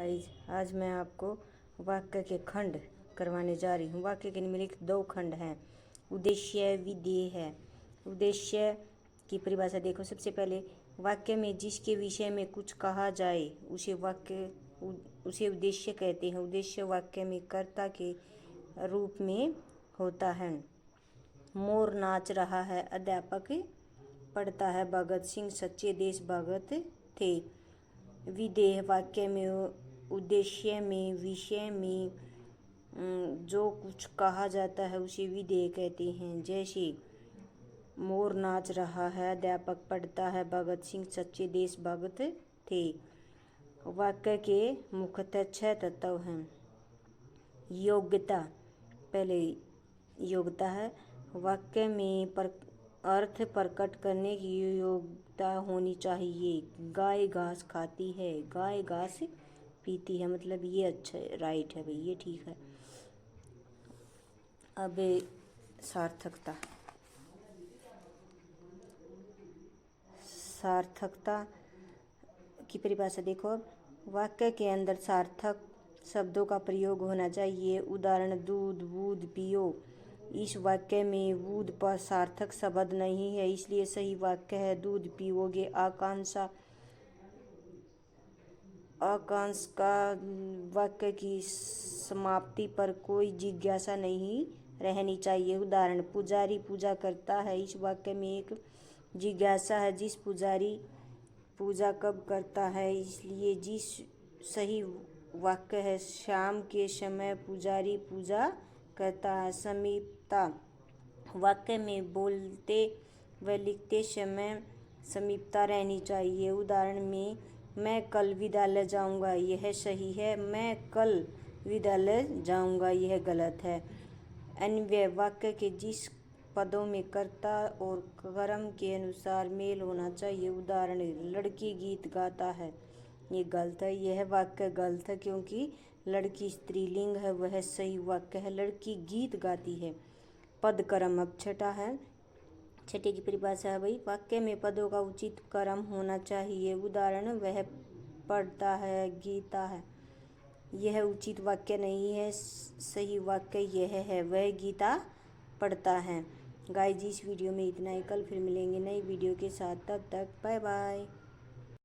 Guys, आज मैं आपको वाक्य के खंड करवाने जा रही हूँ। वाक्य के निम्नलिखित दो खंड हैं, उद्देश्य विधेय है। उद्देश्य की परिभाषा देखो। सबसे पहले, वाक्य में जिसके विषय में कुछ कहा जाए उसे उद्देश्य कहते हैं। उद्देश्य वाक्य में कर्ता के रूप में होता है। मोर नाच रहा है, अध्यापक पढ़ता है, भगत सिंह सच्चे देशभक्त थे। विधेय वाक्य में उद्देश्य में विषय में जो कुछ कहा जाता है उसे विधेय कहते हैं। जैसे मोर नाच रहा है, अध्यापक पढ़ता है, भगत सिंह सच्चे देशभक्त थे। वाक्य के मुख्यतः 6 तत्व हैं। योग्यता, पहले योग्यता है। वाक्य में अर्थ प्रकट करने की योग्यता होनी चाहिए। गाय घास खाती है, गाय घास पीती है, मतलब ये अच्छा है, राइट है भाई, ये ठीक है। अब सार्थकता। सार्थकता की परिभाषा देखो। अब वाक्य के अंदर सार्थक शब्दों का प्रयोग होना चाहिए। उदाहरण, दूध बूध पियो। इस वाक्य में बूध पर सार्थक शब्द नहीं है, इसलिए सही वाक्य है दूध पियोगे। आकांक्षा, वाक्य की समाप्ति पर कोई जिज्ञासा नहीं रहनी चाहिए। उदाहरण, पुजारी पूजा करता है। इस वाक्य में एक जिज्ञासा है, जिस पुजारी पूजा कब करता है, इसलिए जिस सही वाक्य है शाम के समय पुजारी पूजा करता है। समीपता, वाक्य में बोलते व लिखते समय समीपता रहनी चाहिए। उदाहरण में, मैं कल विद्यालय जाऊंगा, यह सही है। मैं कल विद्यालय जाऊंगा, यह गलत है। अन्वय, वाक्य के जिस पदों में कर्ता और कर्म के अनुसार मेल होना चाहिए। उदाहरण, लड़की गीत गाता है, ये गलत है। यह वाक्य गलत है क्योंकि लड़की स्त्रीलिंग है, वह सही वाक्य है लड़की गीत गाती है। पद कर्म, अब छठा है। छठे की परिभाषा है भाई, वाक्य में पदों का उचित क्रम होना चाहिए। उदाहरण, वह पढ़ता है, गीता है, यह उचित वाक्य नहीं है। सही वाक्य यह है, वह गीता पढ़ता है। गाइस, इस वीडियो में इतना ही। कल फिर मिलेंगे नई वीडियो के साथ, तब तक बाय बाय।